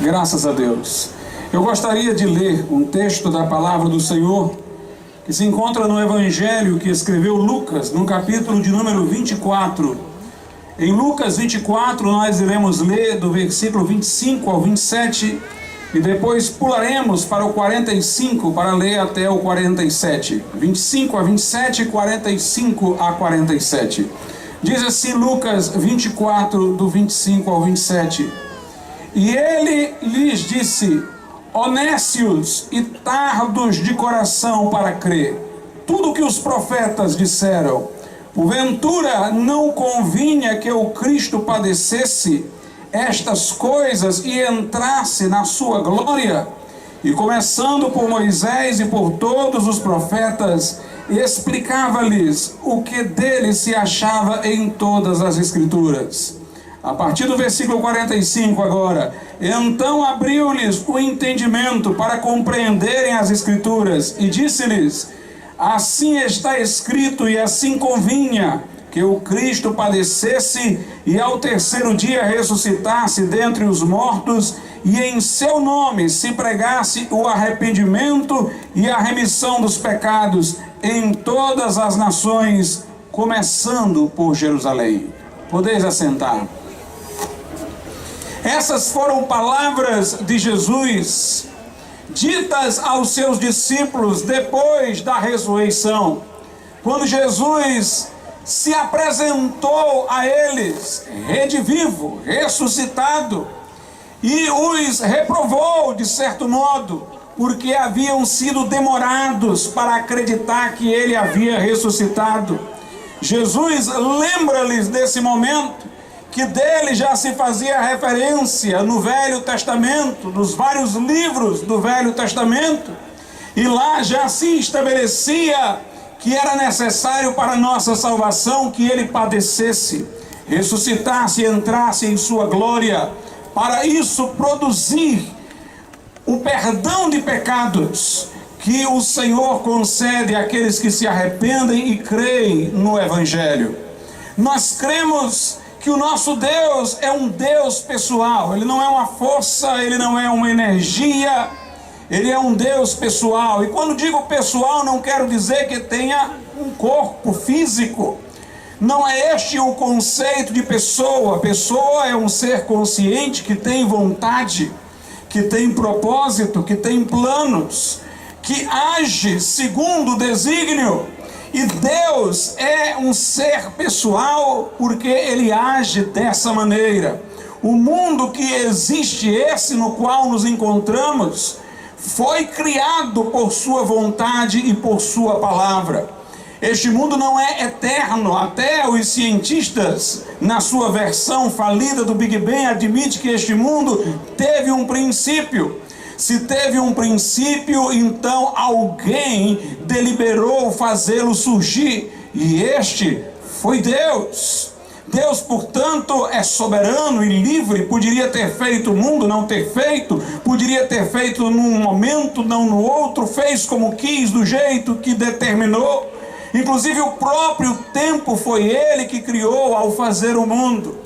Graças a Deus. Eu gostaria de ler um texto da palavra do Senhor que se encontra no Evangelho que escreveu Lucas, no capítulo de número 24. Em Lucas 24 nós iremos ler do versículo 25 ao 27 e depois pularemos para o 45 para ler até o 47. 25 a 27 e 45 a 47. Diz assim Lucas 24, do 25 ao 27. E ele lhes disse: honestos e tardos de coração para crer tudo o que os profetas disseram, porventura não convinha que o Cristo padecesse estas coisas e entrasse na sua glória? E começando por Moisés e por todos os profetas, explicava-lhes o que dele se achava em todas as Escrituras. A partir do versículo 45 agora: então abriu-lhes o entendimento para compreenderem as Escrituras, e disse-lhes: assim está escrito e assim convinha que o Cristo padecesse e ao terceiro dia ressuscitasse dentre os mortos, e em seu nome se pregasse o arrependimento e a remissão dos pecados em todas as nações, começando por Jerusalém. Podeis assentar. Essas foram palavras de Jesus, ditas aos seus discípulos depois da ressurreição, quando Jesus se apresentou a eles, redivivo, ressuscitado, e os reprovou de certo modo, porque haviam sido demorados para acreditar que ele havia ressuscitado. Jesus lembra-lhes desse momento, que dele já se fazia referência no Velho Testamento, nos vários livros do Velho Testamento, e lá já se estabelecia que era necessário para a nossa salvação que ele padecesse, ressuscitasse e entrasse em sua glória, para isso produzir o perdão de pecados que o Senhor concede àqueles que se arrependem e creem no Evangelho. Nós cremos que o nosso Deus é um Deus pessoal, ele não é uma força, ele não é uma energia, ele é um Deus pessoal. E quando digo pessoal, não quero dizer que tenha um corpo físico. Não é este o conceito de pessoa. Pessoa é um ser consciente que tem vontade, que tem propósito, que tem planos, que age segundo o desígnio. E Deus é um ser pessoal porque ele age dessa maneira. O mundo que existe, esse no qual nos encontramos, foi criado por sua vontade e por sua palavra. Este mundo não é eterno. Até os cientistas, na sua versão falida do Big Bang, admitem que este mundo teve um princípio. Se teve um princípio, então alguém deliberou fazê-lo surgir, e este foi Deus. Deus, portanto, é soberano e livre. Poderia ter feito o mundo, não ter feito. Poderia ter feito num momento, não no outro. Fez como quis, do jeito que determinou. Inclusive o próprio tempo foi ele que criou ao fazer o mundo.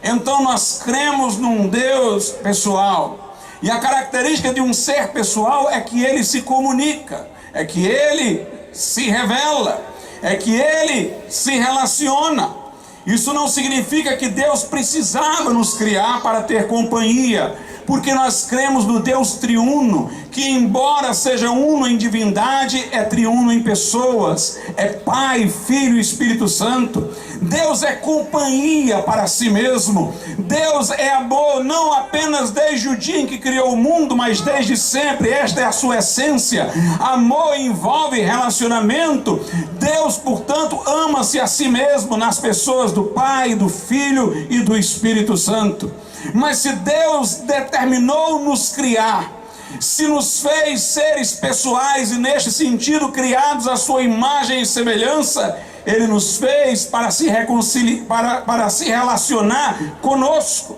Então nós cremos num Deus pessoal. E a característica de um ser pessoal é que ele se comunica, é que ele se revela, é que ele se relaciona. Isso não significa que Deus precisava nos criar para ter companhia, porque nós cremos no Deus triuno, que embora seja uno em divindade, é triuno em pessoas, é Pai, Filho e Espírito Santo. Deus é companhia para si mesmo. Deus é amor, não apenas desde o dia em que criou o mundo, mas desde sempre. Esta é a sua essência. Amor envolve relacionamento. Deus, portanto, ama-se a si mesmo nas pessoas do Pai, do Filho e do Espírito Santo. Mas se Deus determinou nos criar, se nos fez seres pessoais e neste sentido criados à sua imagem e semelhança, ele nos fez para se reconciliar, para se relacionar conosco.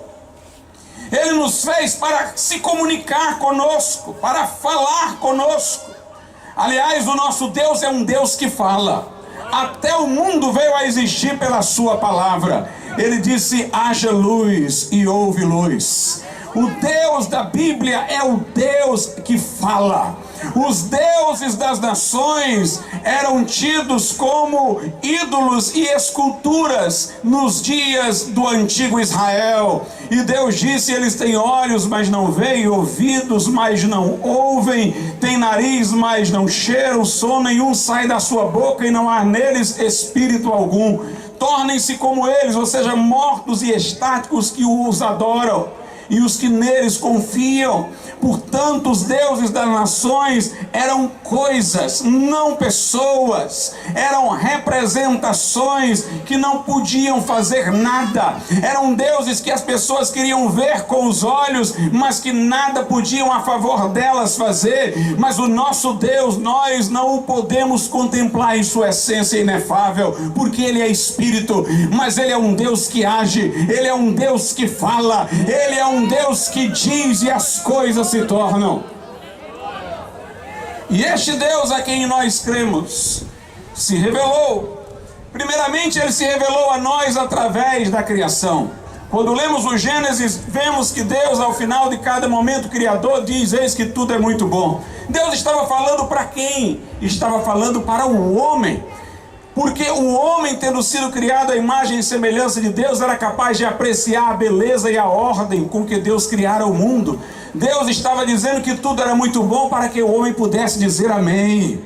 Ele nos fez para se comunicar conosco, para falar conosco. Aliás, o nosso Deus é um Deus que fala. Até o mundo veio a existir pela sua palavra. ele disse: haja luz, e houve luz. O Deus da Bíblia é o Deus que fala. Os deuses das nações eram tidos como ídolos e esculturas nos dias do antigo Israel. E Deus disse: eles têm olhos, mas não veem, ouvidos, mas não ouvem, têm nariz, mas não cheiram, som nenhum sai da sua boca e não há neles espírito algum. Tornem-se como eles, ou seja, mortos e estáticos, que os adoram e os que neles confiam. Portanto, os deuses das nações eram coisas, não pessoas. Eram representações que não podiam fazer nada. Eram deuses que as pessoas queriam ver com os olhos, mas que nada podiam a favor delas fazer. Mas o nosso Deus, nós não o podemos contemplar em sua essência inefável, porque Ele é Espírito. Mas Ele é um Deus que age, Ele é um Deus que fala, Ele é um Deus que diz e as coisas se tornam. E este Deus a quem nós cremos se revelou. Primeiramente, Ele se revelou a nós através da criação. Quando lemos o Gênesis, vemos que Deus, ao final de cada momento criador, diz: eis que tudo é muito bom. Deus estava falando para quem? Estava falando para o homem. Porque o homem, tendo sido criado à imagem e semelhança de Deus, era capaz de apreciar a beleza e a ordem com que Deus criara o mundo. Deus estava dizendo que tudo era muito bom para que o homem pudesse dizer amém.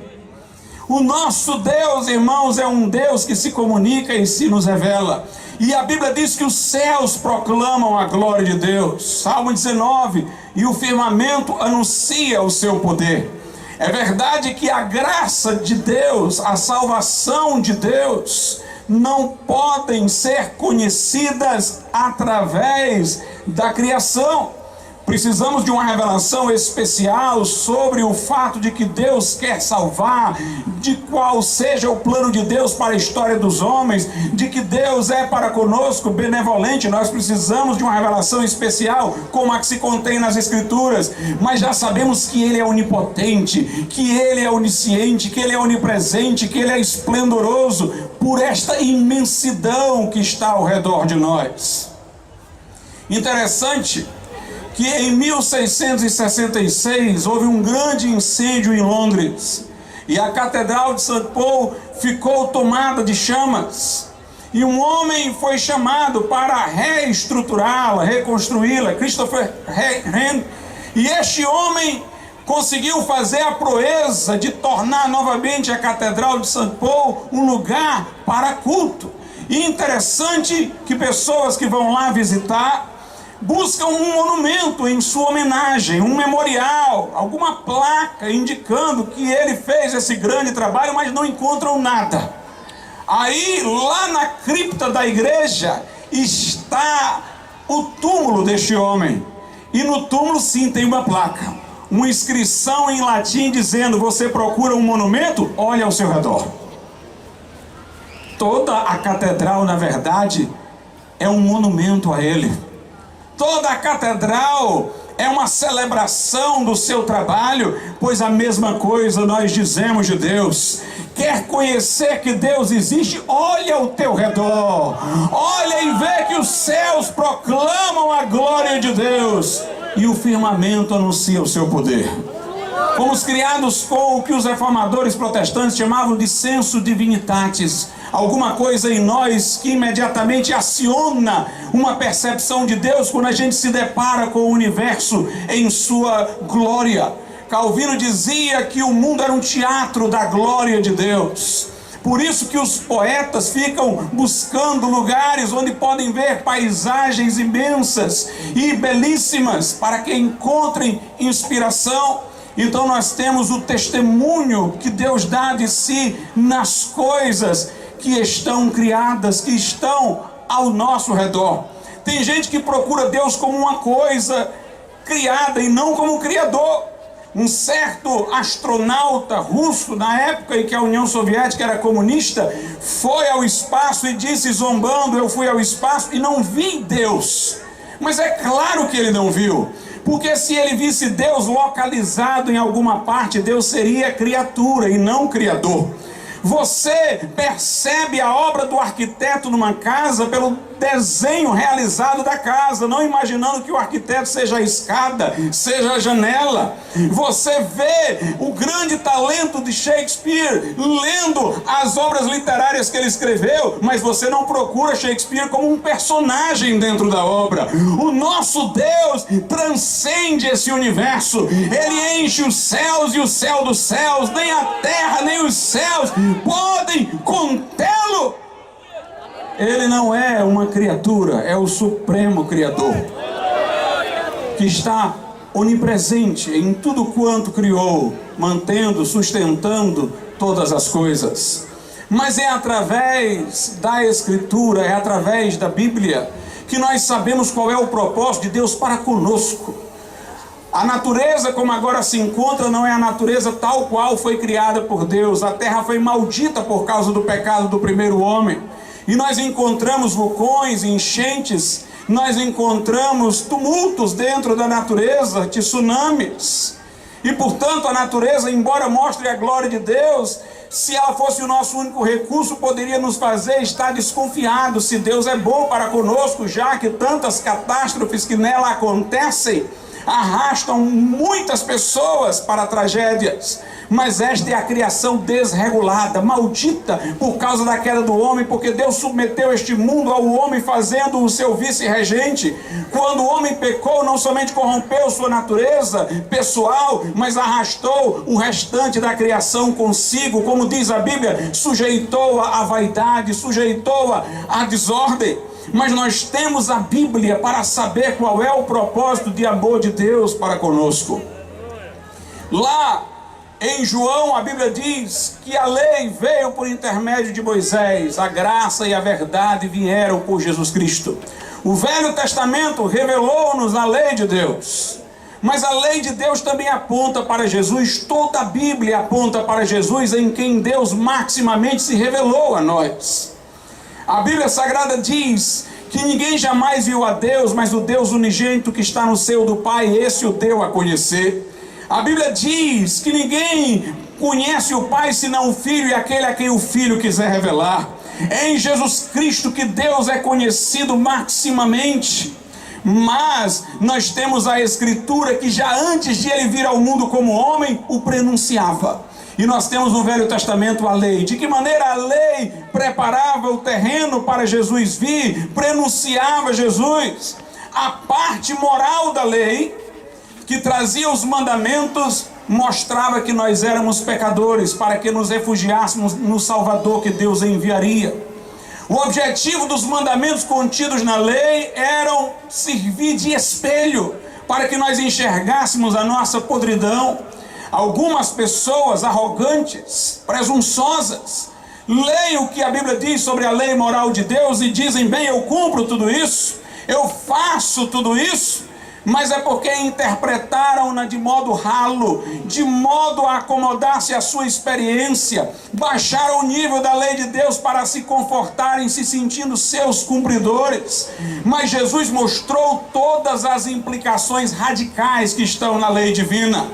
O nosso Deus, irmãos, é um Deus que se comunica e se nos revela. E a Bíblia diz que os céus proclamam a glória de Deus. Salmo 19, e o firmamento anuncia o seu poder. É verdade que a graça de Deus, a salvação de Deus, não podem ser conhecidas através da criação. Precisamos de uma revelação especial sobre o fato de que Deus quer salvar, de qual seja o plano de Deus para a história dos homens, de que Deus é para conosco benevolente. Nós precisamos de uma revelação especial, como a que se contém nas Escrituras. Mas já sabemos que Ele é onipotente, que Ele é onisciente, que Ele é onipresente, que Ele é esplendoroso, por esta imensidão que está ao redor de nós. Interessante que em 1666 houve um grande incêndio em Londres e a Catedral de St. Paul ficou tomada de chamas, e um homem foi chamado para reestruturá-la, reconstruí-la, Christopher Wren, e este homem conseguiu fazer a proeza de tornar novamente a Catedral de St. Paul um lugar para culto. E interessante que pessoas que vão lá visitar buscam um monumento em sua homenagem, um memorial, alguma placa indicando que ele fez esse grande trabalho, mas não encontram nada. Aí, lá na cripta da igreja, está o túmulo deste homem. E no túmulo, sim, tem uma placa, uma inscrição em latim dizendo: você procura um monumento? Olha ao seu redor. Toda a catedral, na verdade, é um monumento a ele. Toda a catedral é uma celebração do seu trabalho, pois a mesma coisa nós dizemos de Deus. Quer conhecer que Deus existe? Olha ao teu redor, olha e vê que os céus proclamam a glória de Deus e o firmamento anuncia o seu poder. Fomos criados com o que os reformadores protestantes chamavam de sensu divinitatis, alguma coisa em nós que imediatamente aciona uma percepção de Deus quando a gente se depara com o universo em sua glória. Calvino dizia que o mundo era um teatro da glória de Deus. Por isso que os poetas ficam buscando lugares onde podem ver paisagens imensas e belíssimas para que encontrem inspiração. Então nós temos o testemunho que Deus dá de si nas coisas que estão criadas, que estão ao nosso redor. Tem gente que procura Deus como uma coisa criada e não como criador. Um certo astronauta russo, na época em que a União Soviética era comunista, foi ao espaço e disse zombando: eu fui ao espaço e não vi Deus. Mas é claro que ele não viu, porque se ele visse Deus localizado em alguma parte, Deus seria criatura e não criador. Você percebe a obra do arquiteto numa casa pelo desenho realizado da casa, não imaginando que o arquiteto seja a escada, seja a janela. Você vê o grande talento de Shakespeare lendo as obras literárias que ele escreveu, mas você não procura Shakespeare como um personagem dentro da obra. O nosso Deus transcende esse universo. Ele enche os céus e o céu dos céus, nem a terra nem os céus podem contê-lo. Ele não é uma criatura, é o supremo Criador, que está onipresente em tudo quanto criou, mantendo, sustentando todas as coisas. Mas é através da Escritura, é através da Bíblia, que nós sabemos qual é o propósito de Deus para conosco. A natureza como agora se encontra não é a natureza tal qual foi criada por Deus. A terra foi maldita por causa do pecado do primeiro homem. E nós encontramos vulcões, enchentes, nós encontramos tumultos dentro da natureza, tsunamis. E portanto a natureza, embora mostre a glória de Deus, se ela fosse o nosso único recurso, poderia nos fazer estar desconfiados se Deus é bom para conosco, já que tantas catástrofes que nela acontecem arrastam muitas pessoas para tragédias. Mas esta é a criação desregulada, maldita por causa da queda do homem, porque Deus submeteu este mundo ao homem, fazendo o seu vice-regente. Quando o homem pecou, não somente corrompeu sua natureza pessoal, mas arrastou o restante da criação consigo, como diz a Bíblia, sujeitou-a à vaidade, sujeitou-a à desordem. Mas nós temos a Bíblia para saber qual é o propósito de amor de Deus para conosco. Lá em João, a Bíblia diz que a lei veio por intermédio de Moisés, a graça e a verdade vieram por Jesus Cristo. O Velho Testamento revelou-nos a lei de Deus, mas a lei de Deus também aponta para Jesus. Toda a Bíblia aponta para Jesus, em quem Deus maximamente se revelou a nós. A Bíblia Sagrada diz que ninguém jamais viu a Deus, mas o Deus unigênito que está no seio do Pai, esse o deu a conhecer. A Bíblia diz que ninguém conhece o Pai senão o Filho e aquele a quem o Filho quiser revelar. É em Jesus Cristo que Deus é conhecido maximamente. Mas nós temos a Escritura que já antes de ele vir ao mundo como homem, o prenunciava. E nós temos no Velho Testamento a lei. De que maneira a lei preparava o terreno para Jesus vir, prenunciava Jesus? A parte moral da lei, que trazia os mandamentos, mostrava que nós éramos pecadores, para que nos refugiássemos no Salvador que Deus enviaria. O objetivo dos mandamentos contidos na lei eram servir de espelho, para que nós enxergássemos a nossa podridão. Algumas pessoas arrogantes, presunçosas, leem o que a Bíblia diz sobre a lei moral de Deus e dizem: bem, eu cumpro tudo isso, eu faço tudo isso, mas é porque interpretaram-na de modo ralo, de modo a acomodar-se à sua experiência, baixaram o nível da lei de Deus para se confortarem, se sentindo seus cumpridores. Mas Jesus mostrou todas as implicações radicais que estão na lei divina.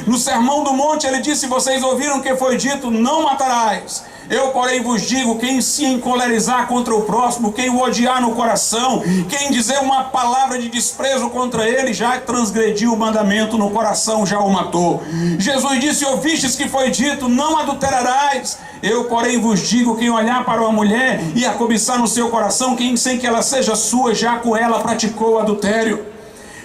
No Sermão do Monte ele disse: vocês ouviram que foi dito, não matarás. Eu, porém, vos digo, quem se encolerizar contra o próximo, quem o odiar no coração, quem dizer uma palavra de desprezo contra ele, já transgrediu o mandamento no coração, já o matou. Jesus disse: ouvistes que foi dito, não adulterarás. Eu, porém, vos digo, quem olhar para uma mulher e a cobiçar no seu coração, quem sem que ela seja sua, já com ela praticou o adultério.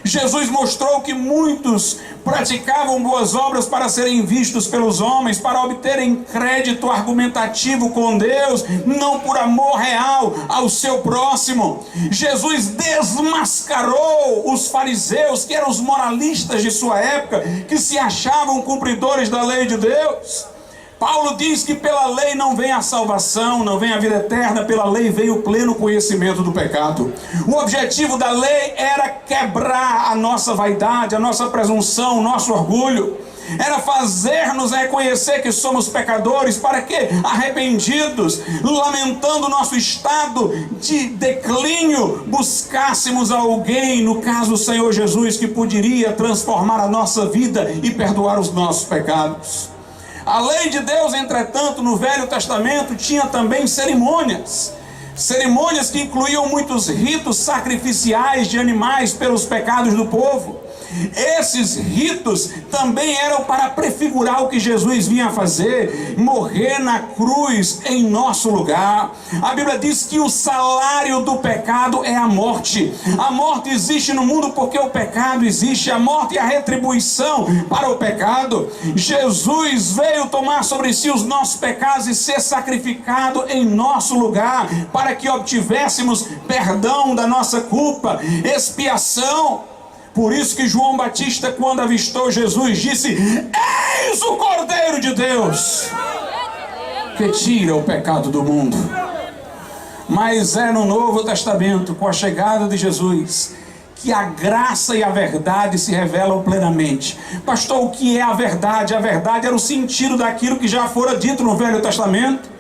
Jesus mostrou que muitos praticavam boas obras para serem vistos pelos homens, para obterem crédito argumentativo com Deus, não por amor real ao seu próximo. Jesus desmascarou os fariseus, que eram os moralistas de sua época, que se achavam cumpridores da lei de Deus. Paulo diz que pela lei não vem a salvação, não vem a vida eterna, pela lei vem o pleno conhecimento do pecado. O objetivo da lei era quebrar a nossa vaidade, a nossa presunção, o nosso orgulho. Era fazer-nos reconhecer que somos pecadores, para que, arrependidos, lamentando o nosso estado de declínio, buscássemos alguém, no caso o Senhor Jesus, que poderia transformar a nossa vida e perdoar os nossos pecados. A lei de Deus, entretanto, no Velho Testamento tinha também cerimônias cerimônias que incluíam muitos ritos sacrificiais de animais pelos pecados do povo. Esses ritos também eram para prefigurar o que Jesus vinha fazer, morrer na cruz em nosso lugar. A Bíblia diz que o salário do pecado é a morte. A morte existe no mundo porque o pecado existe. A morte é a retribuição para o pecado. Jesus veio tomar sobre si os nossos pecados e ser sacrificado em nosso lugar, para que obtivéssemos perdão da nossa culpa, expiação. Por isso que João Batista, quando avistou Jesus, disse: eis o Cordeiro de Deus, que tira o pecado do mundo. Mas é no Novo Testamento, com a chegada de Jesus, que a graça e a verdade se revelam plenamente. Pastor, o que é a verdade? A verdade era o sentido daquilo que já fora dito no Velho Testamento.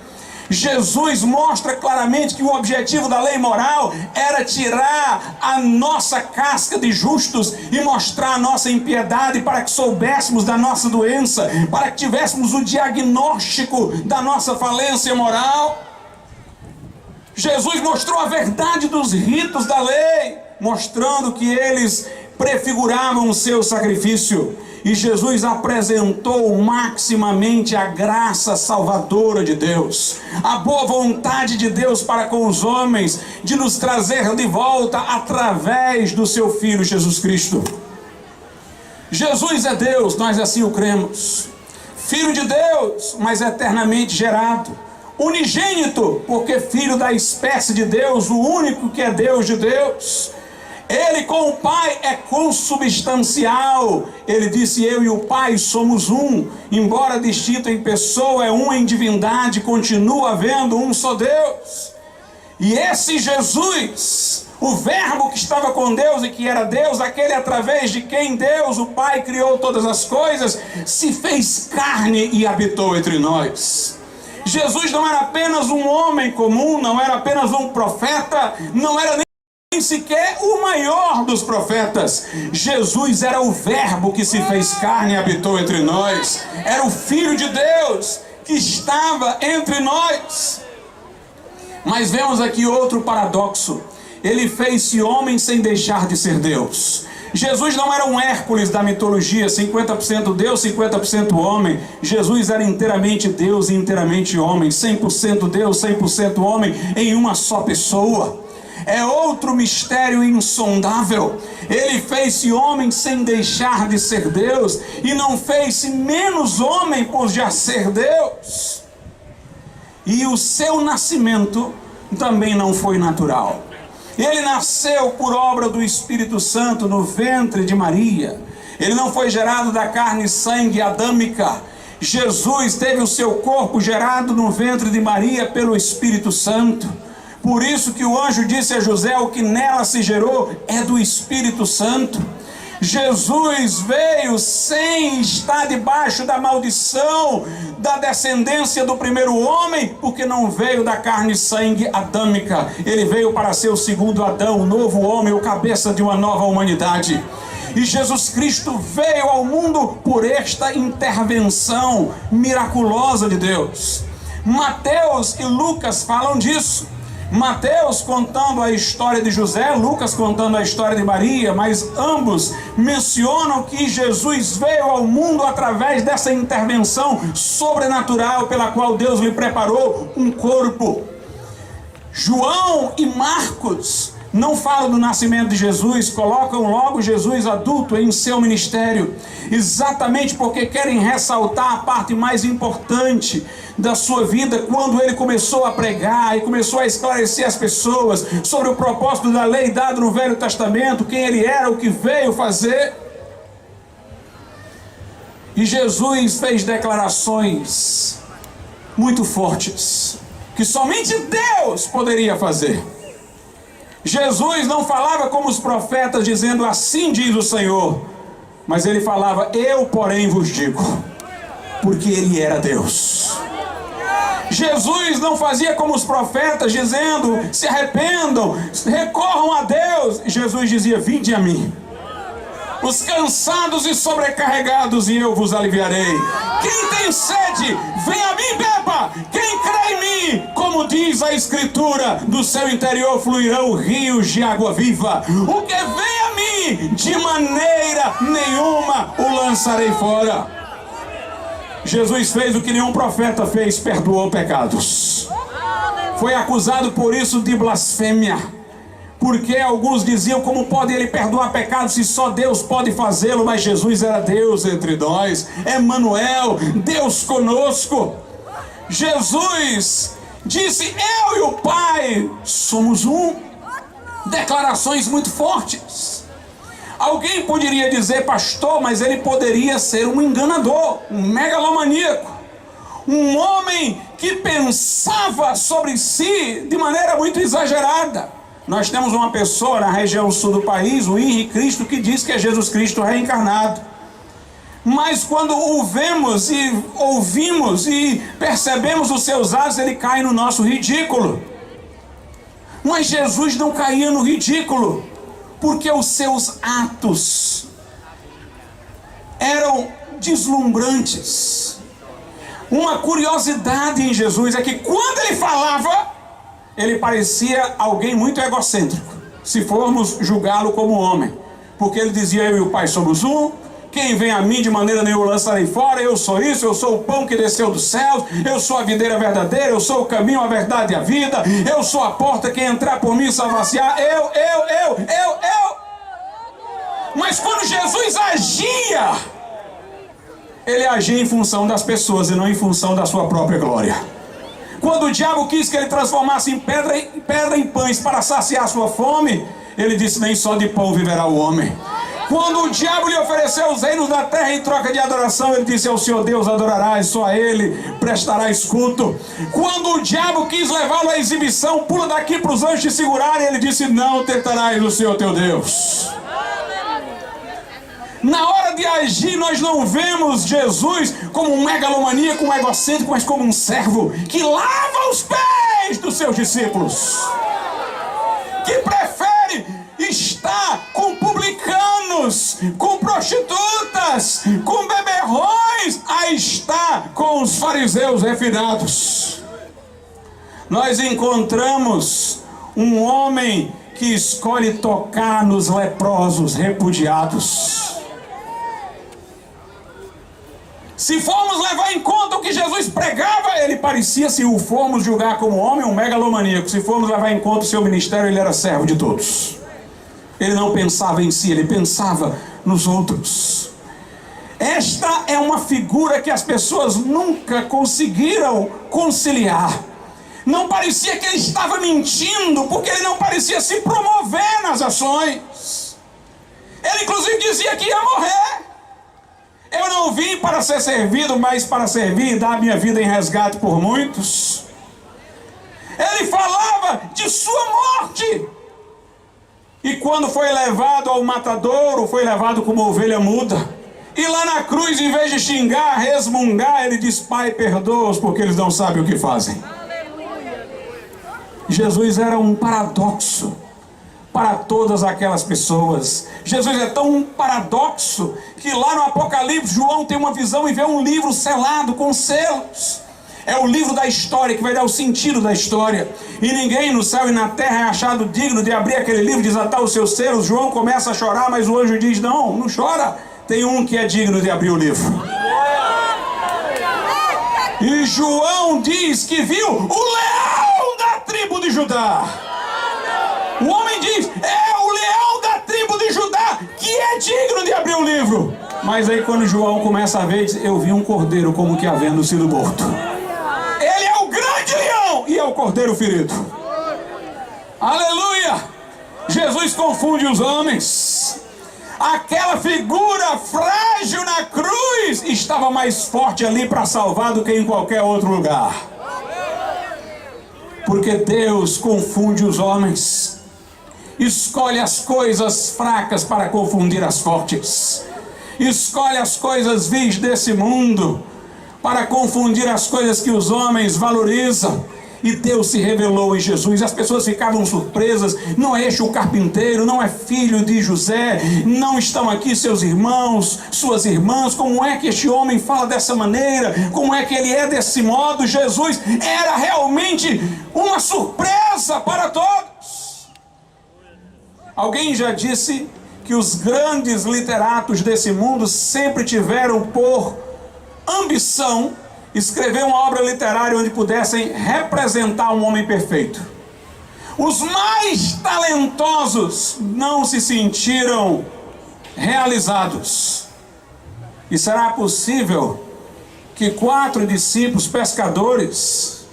Jesus mostra claramente que o objetivo da lei moral era tirar a nossa casca de justos e mostrar a nossa impiedade, para que soubéssemos da nossa doença, para que tivéssemos o diagnóstico da nossa falência moral. Jesus mostrou a verdade dos ritos da lei, mostrando que eles prefiguravam o seu sacrifício. E Jesus apresentou maximamente a graça salvadora de Deus, a boa vontade de Deus para com os homens, de nos trazer de volta através do seu Filho Jesus Cristo. Jesus é Deus, nós assim o cremos. Filho de Deus, mas eternamente gerado. Unigênito, porque filho da espécie de Deus, o único que é Deus de Deus. Ele com o Pai é consubstancial. Ele disse: eu e o Pai somos um. Embora distinto em pessoa, é um em divindade, continua havendo um só Deus. E esse Jesus, o Verbo que estava com Deus e que era Deus, aquele através de quem Deus, o Pai, criou todas as coisas, se fez carne e habitou entre nós. Jesus não era apenas um homem comum, não era apenas um profeta, não era nem sequer o maior dos profetas. Jesus era o Verbo que se fez carne e habitou entre nós. Era o Filho de Deus que estava entre nós. Mas vemos aqui outro paradoxo. Ele fez-se homem sem deixar de ser Deus. Jesus não era um Hércules da mitologia, 50% Deus, 50% homem. Jesus era inteiramente Deus e inteiramente homem, 100% Deus, 100% homem, em uma só pessoa. É outro mistério insondável. Ele fez-se homem sem deixar de ser Deus, e não fez-se menos homem por já ser Deus. E o seu nascimento também não foi natural. Ele nasceu por obra do Espírito Santo no ventre de Maria. Ele não foi gerado da carne e sangue adâmica. Jesus teve o seu corpo gerado no ventre de Maria pelo Espírito Santo. Por isso que o anjo disse a José: o que nela se gerou é do Espírito Santo. Jesus veio sem estar debaixo da maldição da descendência do primeiro homem, porque não veio da carne e sangue adâmica. Ele veio para ser o segundo Adão, o novo homem, o cabeça de uma nova humanidade. E Jesus Cristo veio ao mundo por esta intervenção miraculosa de Deus. Mateus e Lucas falam disso. Mateus contando a história de José, Lucas contando a história de Maria, mas ambos mencionam que Jesus veio ao mundo através dessa intervenção sobrenatural pela qual Deus lhe preparou um corpo. João e Marcos não falam do nascimento de Jesus, colocam logo Jesus adulto em seu ministério, exatamente porque querem ressaltar a parte mais importante da sua vida, quando ele começou a pregar e começou a esclarecer as pessoas sobre o propósito da lei dado no Velho Testamento, quem ele era, o que veio fazer. E Jesus fez declarações muito fortes, que somente Deus poderia fazer. Jesus não falava como os profetas, dizendo: assim diz o Senhor, mas ele falava: eu porém vos digo, porque ele era Deus. Jesus não fazia como os profetas, dizendo: se arrependam, recorram a Deus. Jesus dizia: vinde a mim. os cansados e sobrecarregados, e eu vos aliviarei. Quem tem sede, vem a mim, beba. Quem crê em mim, como diz a Escritura, do seu interior fluirão rios de água viva. O que vem a mim, de maneira nenhuma o lançarei fora. Jesus fez o que nenhum profeta fez, perdoou pecados. Foi acusado por isso de blasfêmia, porque alguns diziam: como pode ele perdoar pecados se só Deus pode fazê-lo? Mas Jesus era Deus entre nós, Emanuel, Deus conosco. Jesus disse: eu e o Pai somos um. Declarações muito fortes. Alguém poderia dizer: pastor, mas ele poderia ser um enganador, um megalomaníaco, um homem que pensava sobre si de maneira muito exagerada. Nós temos uma pessoa na região sul do país, o Henrique Cristo, que diz que é Jesus Cristo reencarnado. Mas quando o vemos e ouvimos e percebemos os seus atos, ele cai no nosso ridículo. Mas Jesus não caía no ridículo, porque os seus atos eram deslumbrantes. Uma curiosidade em Jesus é que quando ele falava, ele parecia alguém muito egocêntrico, se formos julgá-lo como homem, porque ele dizia: eu e o Pai somos um. Quem vem a mim, de maneira nenhuma o lançarei fora. Eu sou isso, eu sou o pão que desceu dos céus, eu sou a videira verdadeira, eu sou o caminho, a verdade e a vida, eu sou a porta, quem entrar por mim salvar-se-á. Eu. Mas quando Jesus agia, ele agia em função das pessoas e não em função da sua própria glória. Quando o diabo quis que ele transformasse em pedra em pães para saciar sua fome, ele disse: nem só de pão viverá o homem. Quando o diabo lhe ofereceu os reinos da terra em troca de adoração, ele disse: ao Senhor Deus adorarás, só a ele prestarás culto. Quando o diabo quis levá-lo à exibição, pula daqui para os anjos te segurarem, ele disse: não tentarás o Senhor teu Deus. Na hora de agir, nós não vemos Jesus como um megalomaníaco, um egocêntrico, mas como um servo que lava os pés dos seus discípulos, que prefere estar com publicanos, com prostitutas, com beberrões, a estar com os fariseus refinados. Nós encontramos um homem que escolhe tocar nos leprosos repudiados. Se formos levar em conta o que Jesus pregava, ele parecia, se o formos julgar como homem, um megalomaníaco. Se formos levar em conta o seu ministério, ele era servo de todos. Ele não pensava em si, ele pensava nos outros. Esta é uma figura que as pessoas nunca conseguiram conciliar. Não parecia que ele estava mentindo, porque ele não parecia se promover nas ações. Ele inclusive dizia que ia morrer. Eu não vim para ser servido, mas para servir e dar minha vida em resgate por muitos. Ele falava de sua morte. E quando foi levado ao matadouro, foi levado como ovelha muda. E lá na cruz, em vez de xingar, resmungar, ele diz: Pai, perdoa-os, porque eles não sabem o que fazem. Jesus era um paradoxo para todas aquelas pessoas. Jesus é tão um paradoxo que lá no Apocalipse, João tem uma visão e vê um livro selado com selos. É o livro da história que vai dar o sentido da história. E ninguém no céu e na terra é achado digno de abrir aquele livro, desatar os seus selos. João começa a chorar, mas o anjo diz: não, não chora. Tem um que é digno de abrir o livro. E João diz que viu o leão da tribo de Judá. O homem diz: é o leão da tribo de Judá que é digno de abrir o livro. Mas aí quando João começa a ver, diz: eu vi um cordeiro como que havendo sido morto. Ele é o grande leão e é o cordeiro ferido. Aleluia! Jesus confunde os homens. Aquela figura frágil na cruz estava mais forte ali para salvar do que em qualquer outro lugar. Porque Deus confunde os homens. Escolhe as coisas fracas para confundir as fortes. Escolhe as coisas vis desse mundo para confundir as coisas que os homens valorizam. E Deus se revelou em Jesus. As pessoas ficavam surpresas. Não é este o carpinteiro? Não é filho de José? Não estão aqui seus irmãos, suas irmãs? Como é que este homem fala dessa maneira? Como é que ele é desse modo? Jesus era realmente uma surpresa para todos. Alguém já disse que os grandes literatos desse mundo sempre tiveram por ambição escrever uma obra literária onde pudessem representar um homem perfeito. Os mais talentosos não se sentiram realizados. E será possível que 4 discípulos pescadores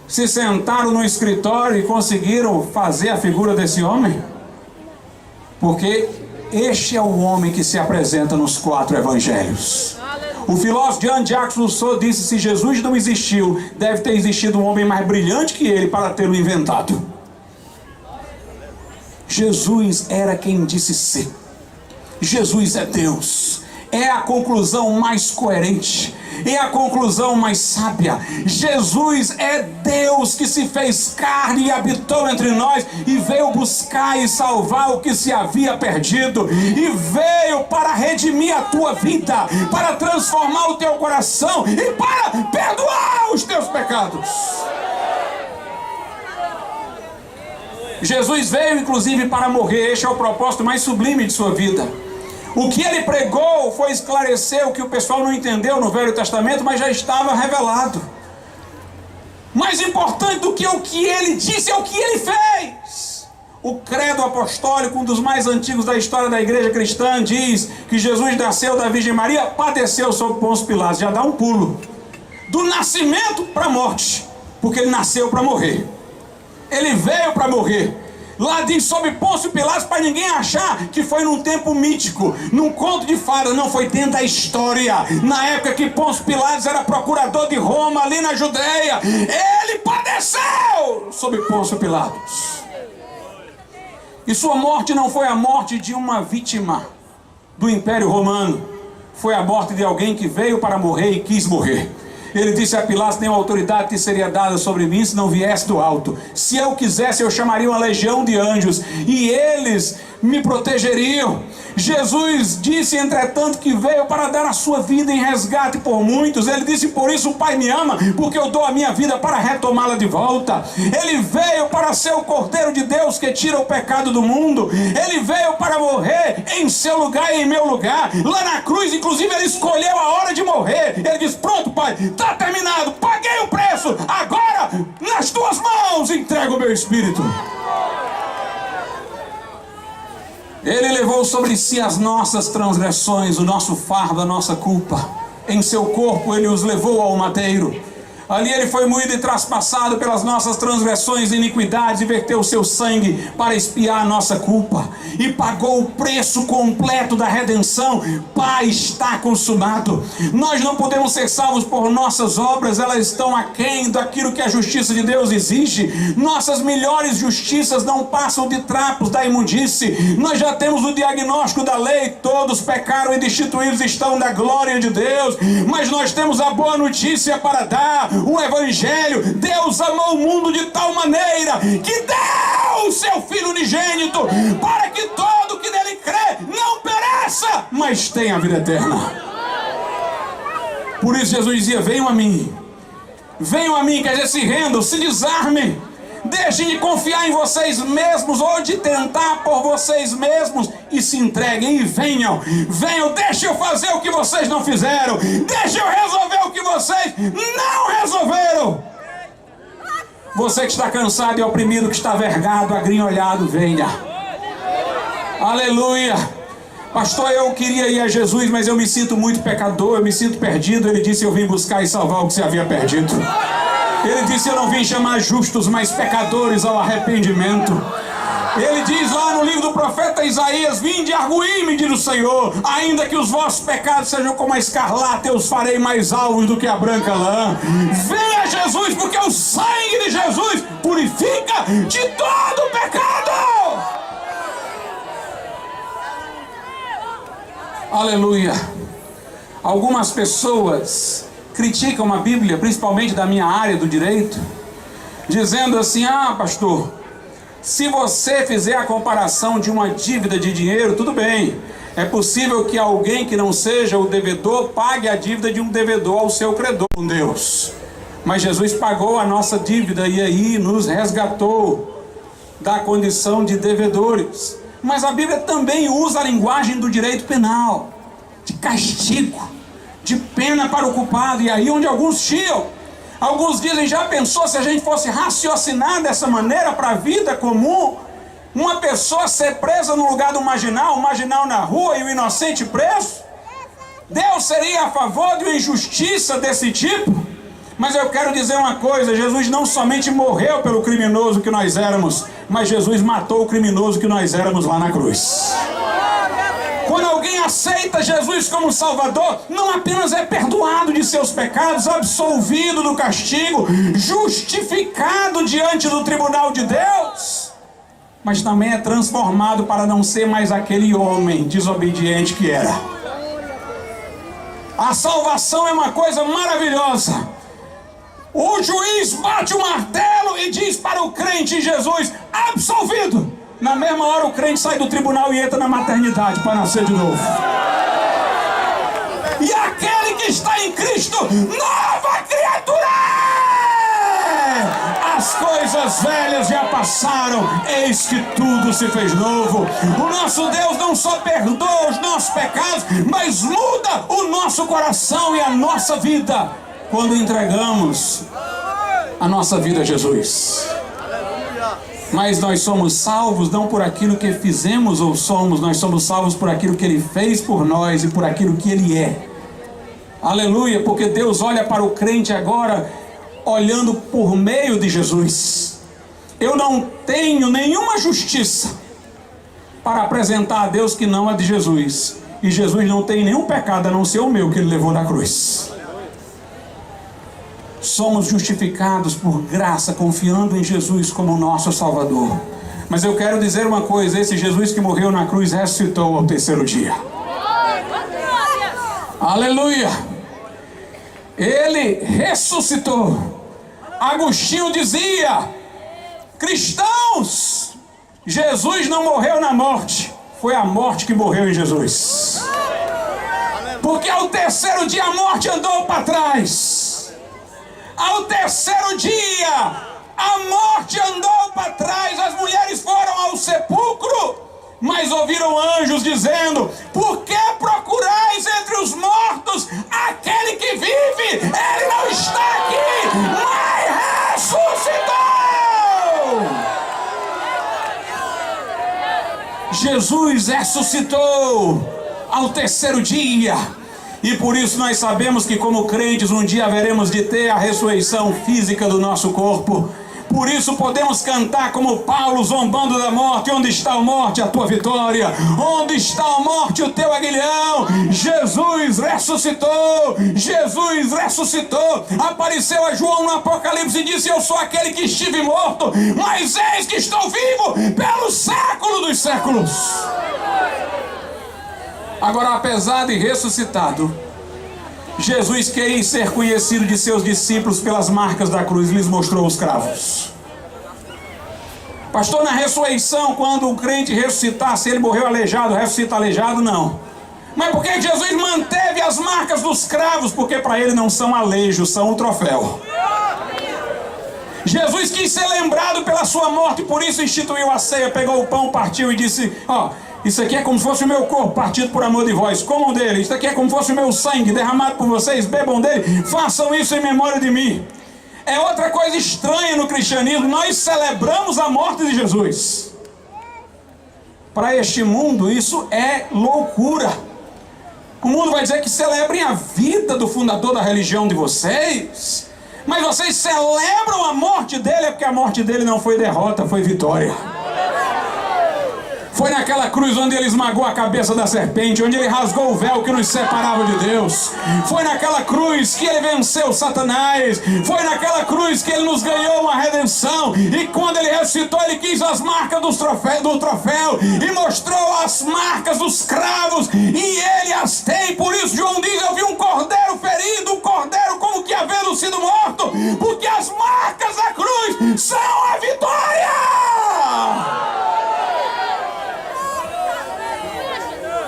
se sentaram no escritório e conseguiram fazer a figura desse homem? Porque este é o homem que se apresenta nos 4 evangelhos. O filósofo Jean-Jacques Rousseau disse: se Jesus não existiu, deve ter existido um homem mais brilhante que ele para tê-lo inventado. Jesus era quem disse ser. Jesus é Deus. É a conclusão mais coerente, é a conclusão mais sábia. Jesus é Deus que se fez carne e habitou entre nós e veio buscar e salvar o que se havia perdido, e veio para redimir a tua vida, para transformar o teu coração e para perdoar os teus pecados. Jesus veio inclusive para morrer. Este é o propósito mais sublime de sua vida. O que ele pregou foi esclarecer o que o pessoal não entendeu no Velho Testamento, mas já estava revelado. Mais importante do que o que ele disse é o que ele fez. O credo apostólico, um dos mais antigos da história da igreja cristã, diz que Jesus nasceu da Virgem Maria, padeceu sob Pôncio Pilatos. Já dá um pulo do nascimento para a morte, porque ele nasceu para morrer. Ele veio para morrer. Lá diz sob Pôncio Pilatos, para ninguém achar que foi num tempo mítico, num conto de fada. Não, foi dentro da história. Na época que Pôncio Pilatos era procurador de Roma, ali na Judeia, ele padeceu sob Pôncio Pilatos. E sua morte não foi a morte de uma vítima do Império Romano. Foi a morte de alguém que veio para morrer e quis morrer. Ele disse a Pilatos: nenhuma autoridade te seria dada sobre mim se não viesse do alto. Se eu quisesse, eu chamaria uma legião de anjos e eles me protegeriam. Jesus disse, entretanto, que veio para dar a sua vida em resgate por muitos. Ele disse: por isso o Pai me ama, porque eu dou a minha vida para retomá-la de volta. Ele veio para ser o Cordeiro de Deus que tira o pecado do mundo. Ele veio para morrer em seu lugar e em meu lugar. Lá na cruz, inclusive, ele escolheu a hora de morrer. Ele disse: pronto, Pai, está terminado, paguei o preço, agora nas tuas mãos entrego o meu espírito. Ele levou sobre si as nossas transgressões, o nosso fardo, a nossa culpa. Em seu corpo ele os levou ao madeiro. Ali ele foi moído e traspassado pelas nossas transgressões e iniquidades, e verteu o seu sangue para expiar a nossa culpa, e pagou o preço completo da redenção. Pai, está consumado. Nós não podemos ser salvos por nossas obras, elas estão aquém daquilo que a justiça de Deus exige. Nossas melhores justiças não passam de trapos da imundície. Nós já temos o diagnóstico da lei: todos pecaram e destituídos estão da glória de Deus. Mas nós temos a boa notícia para dar: o Evangelho. Deus amou o mundo de tal maneira que deu o seu Filho unigênito, para que todo que nele crê não pereça, mas tenha a vida eterna. Por isso Jesus dizia: venham a mim, quer dizer, se rendam, se desarmem, deixem de confiar em vocês mesmos ou de tentar por vocês mesmos e se entreguem e venham, deixem eu fazer o que vocês não fizeram, deixem eu resolver o que vocês não resolveram. Você que está cansado e oprimido, que está vergado, agrinholhado, venha. Aleluia. Pastor, eu queria ir a Jesus, mas eu me sinto muito pecador, eu me sinto perdido. Ele disse: eu vim buscar e salvar o que se havia perdido. Ele disse: eu não vim chamar justos, mas pecadores ao arrependimento. Ele diz lá no livro do profeta Isaías: vinde, arguí-me, diz o Senhor, ainda que os vossos pecados sejam como a escarlata, eu os farei mais alvos do que a branca lã. Venha a Jesus, porque o sangue de Jesus purifica de todo o pecado. Aleluia. Algumas pessoas criticam a Bíblia, principalmente da minha área do direito, dizendo assim: ah, pastor, se você fizer a comparação de uma dívida de dinheiro, tudo bem. É possível que alguém que não seja o devedor pague a dívida de um devedor ao seu credor com Deus. Mas Jesus pagou a nossa dívida e aí nos resgatou da condição de devedores. Mas a Bíblia também usa a linguagem do direito penal, de castigo, de pena para o culpado. E aí onde alguns chiam, alguns dizem: já pensou se a gente fosse raciocinar dessa maneira para a vida comum? Uma pessoa ser presa no lugar do marginal, o marginal na rua e o inocente preso? Deus seria a favor de uma injustiça desse tipo? Mas eu quero dizer uma coisa: Jesus não somente morreu pelo criminoso que nós éramos, mas Jesus matou o criminoso que nós éramos lá na cruz. Quando alguém aceita Jesus como Salvador, não apenas é perdoado de seus pecados, absolvido do castigo, justificado diante do tribunal de Deus, mas também é transformado para não ser mais aquele homem desobediente que era. A salvação é uma coisa maravilhosa. O juiz bate o martelo e diz para o crente em Jesus: absolvido. Na mesma hora o crente sai do tribunal e entra na maternidade para nascer de novo. E aquele que está em Cristo, nova criatura! As coisas velhas já passaram, eis que tudo se fez novo. O nosso Deus não só perdoa os nossos pecados, mas muda o nosso coração e a nossa vida quando entregamos a nossa vida a Jesus. Mas nós somos salvos não por aquilo que fizemos ou somos, nós somos salvos por aquilo que Ele fez por nós e por aquilo que Ele é. Aleluia, porque Deus olha para o crente agora olhando por meio de Jesus. Eu não tenho nenhuma justiça para apresentar a Deus que não a de Jesus. E Jesus não tem nenhum pecado a não ser o meu que Ele levou na cruz. Somos justificados por graça, confiando em Jesus como nosso Salvador. Mas eu quero dizer uma coisa: esse Jesus que morreu na cruz ressuscitou ao terceiro dia. Aleluia! Ele ressuscitou. Agostinho dizia: cristãos, Jesus não morreu na morte, foi a morte que morreu em Jesus. Porque ao terceiro dia a morte andou para trás. Ao terceiro dia a morte andou para trás. As mulheres foram ao sepulcro, mas ouviram anjos dizendo: por que procurais entre os mortos aquele que vive? Ele não está aqui, mas ressuscitou. Jesus ressuscitou ao terceiro dia. E por isso nós sabemos que como crentes um dia haveremos de ter a ressurreição física do nosso corpo. Por isso podemos cantar como Paulo, zombando da morte: onde está a morte, a tua vitória? Onde está a morte, o teu aguilhão? Jesus ressuscitou! Jesus ressuscitou! Apareceu a João no Apocalipse e disse: eu sou aquele que estive morto, mas eis que estou vivo pelo século dos séculos. Agora, apesar de ressuscitado, Jesus queria ser conhecido de seus discípulos pelas marcas da cruz, lhes mostrou os cravos. Pastor, na ressurreição, quando o crente ressuscitar, se ele morreu aleijado, ressuscita aleijado? Não. Mas por que Jesus manteve as marcas dos cravos? Porque para ele não são aleijos, são um troféu. Jesus quis ser lembrado pela sua morte, por isso instituiu a ceia, pegou o pão, partiu e disse: ó, isso aqui é como se fosse o meu corpo partido por amor de vós, comam dele. Isso aqui é como se fosse o meu sangue derramado por vocês, bebam dele, façam isso em memória de mim. É outra coisa estranha no cristianismo: nós celebramos a morte de Jesus. Para este mundo isso é loucura. O mundo vai dizer que celebrem a vida do fundador da religião de vocês, mas vocês celebram a morte dele, é porque a morte dele não foi derrota, foi vitória. Foi naquela cruz onde ele esmagou a cabeça da serpente, onde ele rasgou o véu que nos separava de Deus. Foi naquela cruz que ele venceu Satanás. Foi naquela cruz que ele nos ganhou uma redenção. E quando ele ressuscitou, ele quis as marcas do troféu e mostrou as marcas dos cravos, e ele as tem. Por isso João diz: eu vi um cordeiro ferido, um cordeiro como que havendo sido morto, porque as marcas da cruz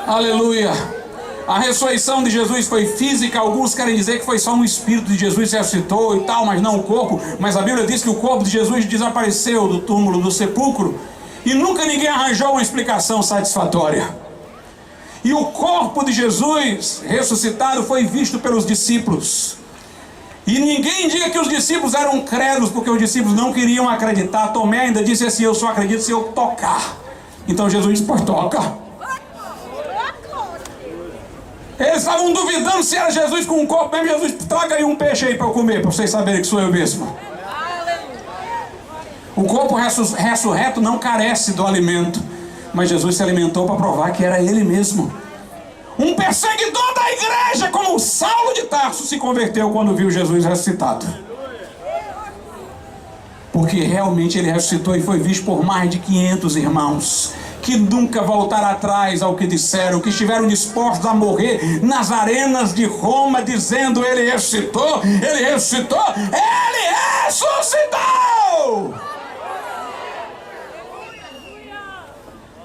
Aleluia. A ressurreição de Jesus foi física. Alguns querem dizer que foi só um espírito de Jesus que ressuscitou e tal, mas não o corpo. Mas a Bíblia diz que o corpo de Jesus desapareceu do túmulo, do sepulcro, e nunca ninguém arranjou uma explicação satisfatória. E o corpo de Jesus ressuscitado foi visto pelos discípulos. E ninguém diga que os discípulos eram crédulos, porque os discípulos não queriam acreditar. Tomé ainda disse assim: eu só acredito se eu tocar. Então Jesus disse: pois toca. Eles estavam duvidando se era Jesus com um corpo mesmo. Jesus: traga aí um peixe aí para eu comer, para vocês saberem que sou eu mesmo. O corpo ressurreto não carece do alimento, mas Jesus se alimentou para provar que era ele mesmo. Um perseguidor da igreja como Saulo de Tarso se converteu quando viu Jesus ressuscitado, porque realmente ele ressuscitou e foi visto por mais de 500 irmãos que nunca voltaram atrás ao que disseram, que estiveram dispostos a morrer nas arenas de Roma dizendo: ele ressuscitou, ele ressuscitou, ele ressuscitou.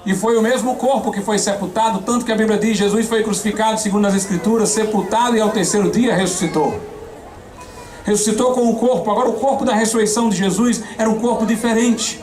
E foi o mesmo corpo que foi sepultado, tanto que a Bíblia diz: Jesus foi crucificado segundo as Escrituras, sepultado, e ao terceiro dia ressuscitou. Ressuscitou com o corpo. Agora, o corpo da ressurreição de Jesus era um corpo diferente.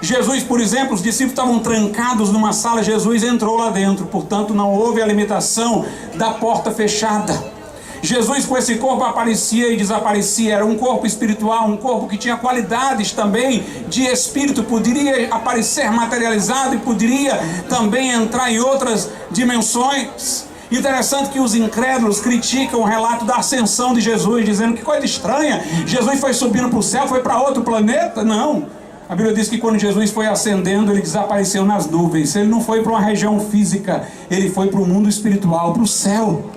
Jesus, por exemplo, os discípulos estavam trancados numa sala, Jesus entrou lá dentro, portanto não houve a limitação da porta fechada. Jesus com esse corpo aparecia e desaparecia. Era um corpo espiritual, um corpo que tinha qualidades também de espírito, poderia aparecer materializado e poderia também entrar em outras dimensões. Interessante que os incrédulos criticam o relato da ascensão de Jesus, dizendo: que coisa estranha, Jesus foi subindo para o céu, foi para outro planeta. Não, a Bíblia diz que quando Jesus foi ascendendo, ele desapareceu nas nuvens. Ele não foi para uma região física, ele foi para o mundo espiritual, para o céu.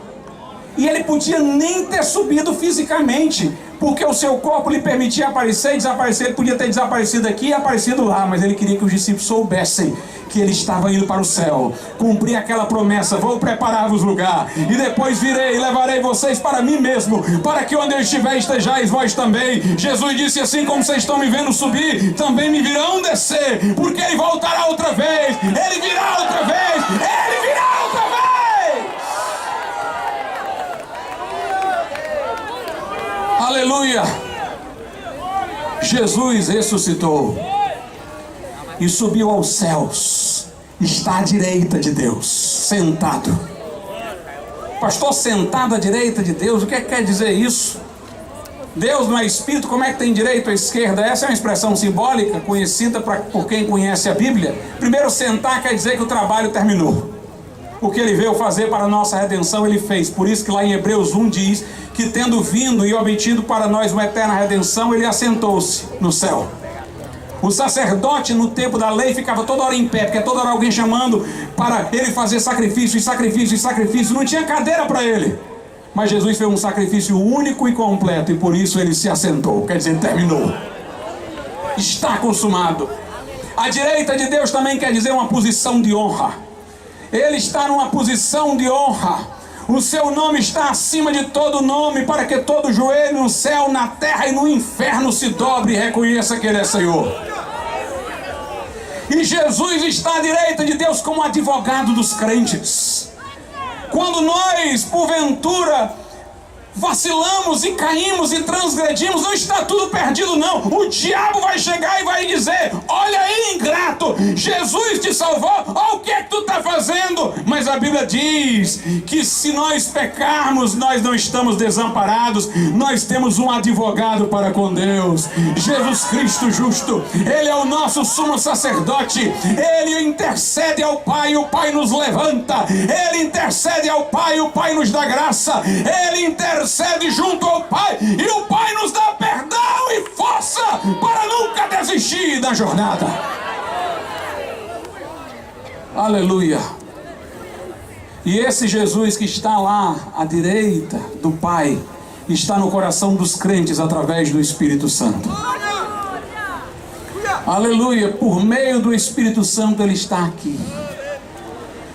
E ele podia nem ter subido fisicamente, porque o seu corpo lhe permitia aparecer e desaparecer. Ele podia ter desaparecido aqui e aparecido lá, mas ele queria que os discípulos soubessem que ele estava indo para o céu, cumprir aquela promessa: vou preparar-vos lugar, e depois virei e levarei vocês para mim mesmo, para que onde eu estiver estejais vós também. Jesus disse: assim como vocês estão me vendo subir, também me virão descer, porque ele voltará outra vez, ele virá outra vez, ele virá outra vez. Aleluia! Jesus ressuscitou e subiu aos céus, está à direita de Deus, sentado. Pastor, sentado à direita de Deus, o que quer dizer isso? Deus não é espírito, como é que tem direito à esquerda? Essa é uma expressão simbólica, conhecida por quem conhece a Bíblia. Primeiro, sentar quer dizer que o trabalho terminou. O que ele veio fazer para a nossa redenção, ele fez. Por isso que lá em Hebreus 1 diz que, tendo vindo e obtido para nós uma eterna redenção, ele assentou-se no céu. O sacerdote no tempo da lei ficava toda hora em pé, porque toda hora alguém chamando para ele fazer sacrifício e sacrifício e sacrifício. Não tinha cadeira para ele. Mas Jesus fez um sacrifício único e completo, e por isso ele se assentou. Quer dizer, terminou. Está consumado. A direita de Deus também quer dizer uma posição de honra. Ele está numa posição de honra. O seu nome está acima de todo nome, para que todo joelho no céu, na terra e no inferno se dobre e reconheça que ele é Senhor. E Jesus está à direita de Deus como advogado dos crentes. Quando nós, porventura, vacilamos e caímos e transgredimos, não está tudo perdido não. O diabo vai chegar e vai dizer: olha aí, ingrato, Jesus te salvou, olha o que é que tu está fazendo. Mas a Bíblia diz que se nós pecarmos, nós não estamos desamparados, nós temos um advogado para com Deus, Jesus Cristo justo. Ele é o nosso sumo sacerdote, ele intercede ao Pai, o Pai nos levanta, ele intercede ao Pai, o Pai nos dá graça, ele intercede junto ao Pai, e o Pai nos dá perdão e força para nunca desistir da jornada. Aleluia! E esse Jesus que está lá à direita do Pai, está no coração dos crentes através do Espírito Santo. Aleluia! Por meio do Espírito Santo ele está aqui.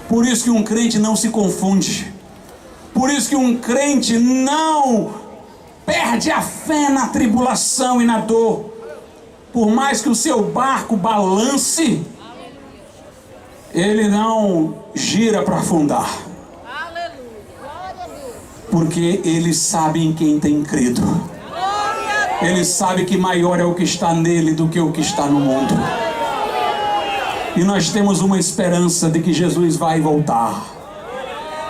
Por isso que um crente não se confunde. Por isso que um crente não perde a fé na tribulação e na dor. Por mais que o seu barco balance, Ele não gira para afundar. Porque ele sabe em quem tem crido. Ele sabe que maior é o que está nele do que o que está no mundo. E nós temos uma esperança de que Jesus vai voltar.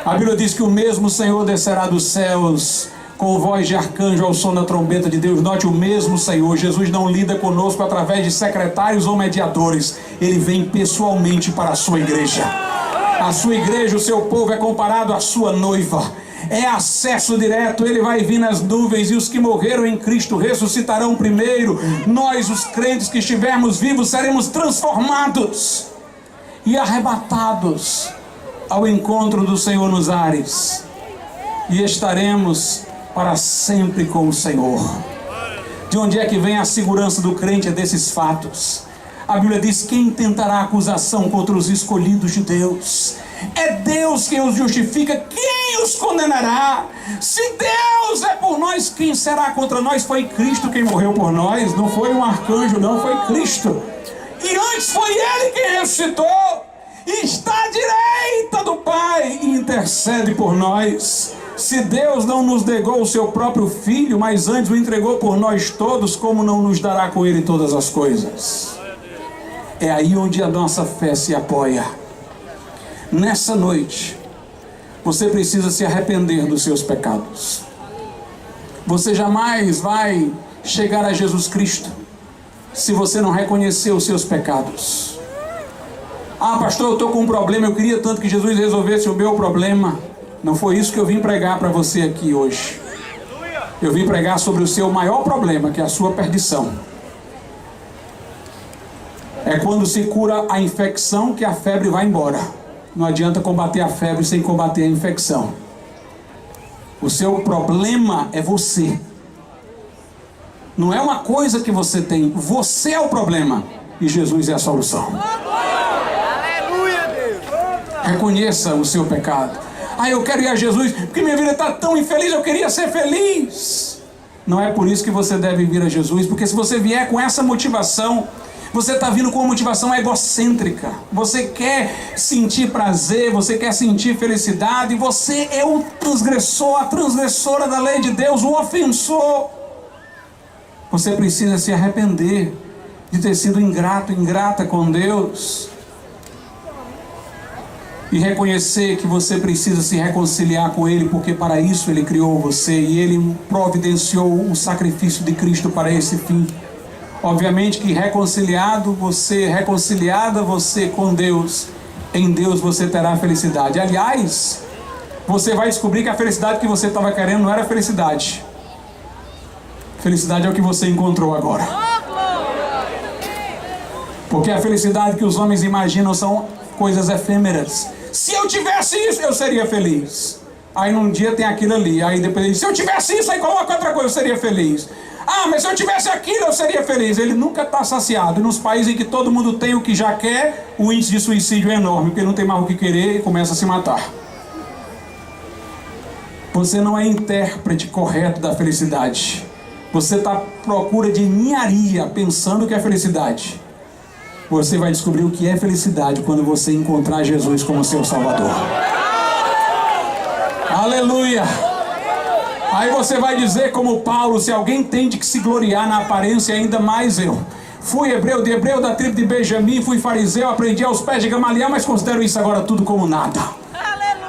A Bíblia diz que o mesmo Senhor descerá dos céus com voz de arcanjo ao som da trombeta de Deus. Note, o mesmo Senhor. Jesus não lida conosco através de secretários ou mediadores. Ele vem pessoalmente para a sua igreja. A sua igreja, o seu povo, é comparado à sua noiva. É acesso direto. Ele vai vir nas nuvens, e os que morreram em Cristo ressuscitarão primeiro. Nós, os crentes que estivermos vivos, seremos transformados e arrebatados ao encontro do Senhor nos ares, e estaremos para sempre com o Senhor. De onde é que vem a segurança do crente? É desses fatos. A Bíblia diz: quem tentará acusação contra os escolhidos de Deus? É Deus quem os justifica. Quem os condenará? Se Deus é por nós, quem será contra nós? Foi Cristo quem morreu por nós. Não foi um arcanjo, não, foi Cristo. E antes foi Ele quem ressuscitou, e está à direita do Pai e intercede por nós. Se Deus não nos negou o seu próprio Filho, mas antes o entregou por nós todos, como não nos dará com Ele todas as coisas? É aí onde a nossa fé se apoia. Nessa noite, você precisa se arrepender dos seus pecados. Você jamais vai chegar a Jesus Cristo se você não reconhecer os seus pecados. Ah, pastor, eu estou com um problema, eu queria tanto que Jesus resolvesse o meu problema. Não foi isso que eu vim pregar para você aqui hoje. Eu vim pregar sobre o seu maior problema, que é a sua perdição. É quando se cura a infecção que a febre vai embora. Não adianta combater a febre sem combater a infecção. O seu problema é você. Não é uma coisa que você tem. Você é o problema e Jesus é a solução. Reconheça o seu pecado. Ah, eu quero ir a Jesus porque minha vida está tão infeliz, eu queria ser feliz. Não é por isso que você deve vir a Jesus, porque se você vier com essa motivação, você está vindo com uma motivação egocêntrica. Você quer sentir prazer, você quer sentir felicidade, você é o transgressor, a transgressora da lei de Deus, o ofensor. Você precisa se arrepender de ter sido ingrato, ingrata com Deus, e reconhecer que você precisa se reconciliar com Ele, porque para isso Ele criou você e Ele providenciou o sacrifício de Cristo para esse fim. Obviamente que reconciliada você com Deus, em Deus você terá felicidade. Aliás, você vai descobrir que a felicidade que você estava querendo não era felicidade. Felicidade é o que você encontrou agora. Porque a felicidade que os homens imaginam são coisas efêmeras. Se eu tivesse isso, eu seria feliz. Aí num dia tem aquilo ali. Aí depois ele diz: se eu tivesse isso, aí coloca outra coisa, eu seria feliz. Ah, mas se eu tivesse aquilo, eu seria feliz. Ele nunca está saciado. E nos países em que todo mundo tem o que já quer, o índice de suicídio é enorme, porque não tem mais o que querer e começa a se matar. Você não é intérprete correto da felicidade. Você está à procura de ninharia, pensando que é felicidade. Você vai descobrir o que é felicidade quando você encontrar Jesus como seu Salvador. Aleluia! Aí você vai dizer como Paulo: se alguém tem de que se gloriar na aparência, ainda mais eu. Fui hebreu de hebreu, da tribo de Benjamim, fui fariseu, aprendi aos pés de Gamaliel, mas considero isso agora tudo como nada.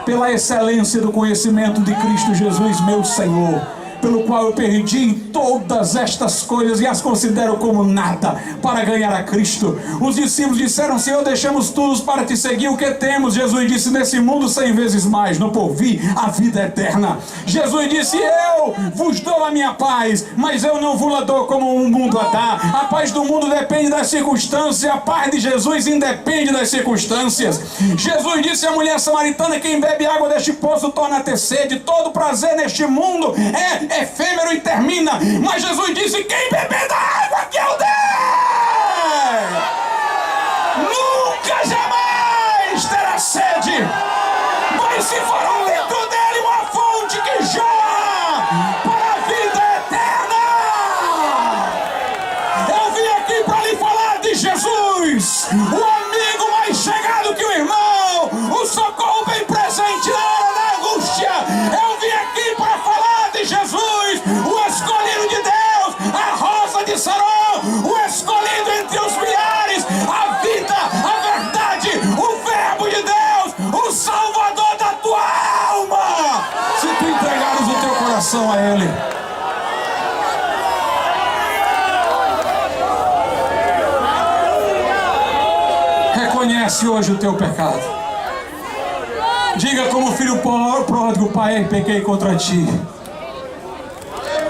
Pela excelência do conhecimento de Cristo Jesus, meu Senhor, pelo qual eu perdi todas estas coisas e as considero como nada para ganhar a Cristo. Os discípulos disseram: Senhor, deixamos tudo para te seguir, o que temos? Jesus disse: nesse mundo 100 vezes mais, no porvir a vida eterna. Jesus disse: eu vos dou a minha paz, mas eu não vos la dou como o mundo a dá. A paz do mundo depende das circunstâncias, a paz de Jesus independe das circunstâncias. Jesus disse à mulher samaritana: quem bebe água deste poço torna a ter sede. Todo prazer neste mundo é efêmero e termina, mas Jesus disse: quem beber da água que eu der, nunca jamais terá sede, mas se for um litro dele, uma fonte que jorra para a vida eterna. Eu vim aqui para lhe falar de Jesus, o amigo mais chegado que o irmão. coração a Ele. Reconhece hoje o teu pecado. Diga como filho pródigo: Pai, pequei contra ti.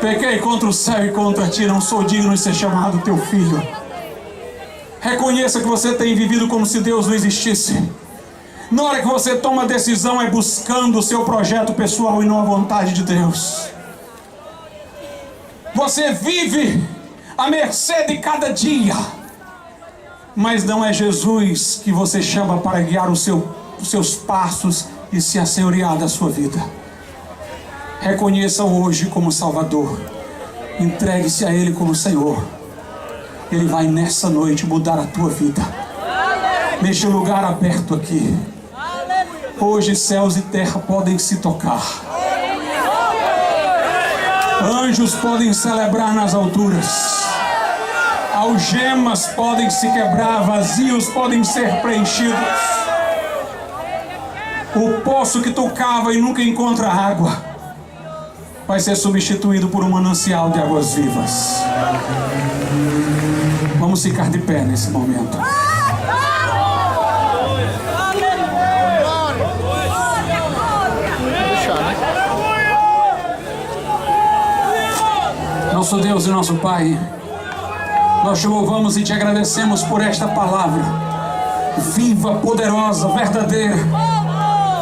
Pequei contra o céu e contra ti, não sou digno de ser chamado teu filho. Reconheça que você tem vivido como se Deus não existisse. Na hora que você toma a decisão, é buscando o seu projeto pessoal e não a vontade de Deus. Você vive à mercê de cada dia, mas não é Jesus que você chama para guiar os seus passos e se assenhorear da sua vida. Reconheça hoje como Salvador. Entregue-se a Ele como Senhor. Ele vai nessa noite mudar a tua vida. Neste lugar aberto aqui, hoje céus e terra podem se tocar. Anjos podem celebrar nas alturas. Algemas podem se quebrar, vazios podem ser preenchidos. O poço que tu cava e nunca encontra água vai ser substituído por um manancial de águas vivas. Vamos ficar de pé nesse momento. Nosso Deus e nosso Pai, nós te louvamos e te agradecemos por esta palavra viva, poderosa, verdadeira,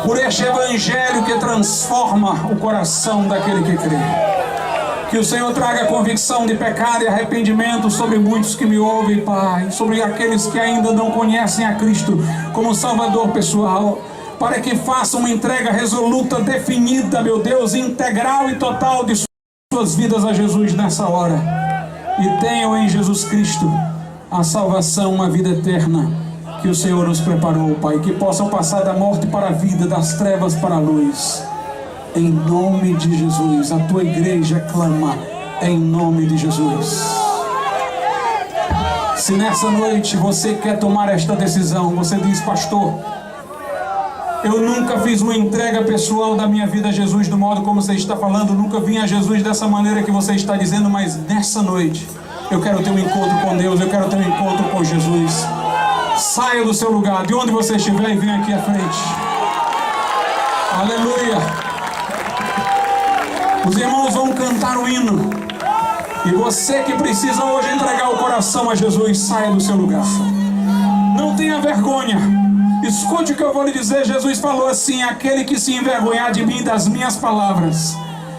por este evangelho que transforma o coração daquele que crê. Que o Senhor traga convicção de pecado e arrependimento sobre muitos que me ouvem, Pai, sobre aqueles que ainda não conhecem a Cristo como Salvador pessoal, para que façam uma entrega resoluta, definida, meu Deus, integral e total de suas vidas a Jesus nessa hora, e tenham em Jesus Cristo a salvação, a vida eterna que o Senhor nos preparou, Pai, que possam passar da morte para a vida, das trevas para a luz, em nome de Jesus. A tua igreja clama em nome de Jesus. Se nessa noite você quer tomar esta decisão, você diz: pastor, eu nunca fiz uma entrega pessoal da minha vida a Jesus do modo como você está falando, nunca vim a Jesus dessa maneira que você está dizendo, mas nessa noite eu quero ter um encontro com Deus, eu quero ter um encontro com Jesus. Saia do seu lugar, de onde você estiver, e venha aqui à frente. Aleluia. Os irmãos vão cantar o hino, e você que precisa hoje entregar o coração a Jesus, saia do seu lugar. Não tenha vergonha. Escute o que eu vou lhe dizer. Jesus falou assim: aquele que se envergonhar de mim e das minhas palavras,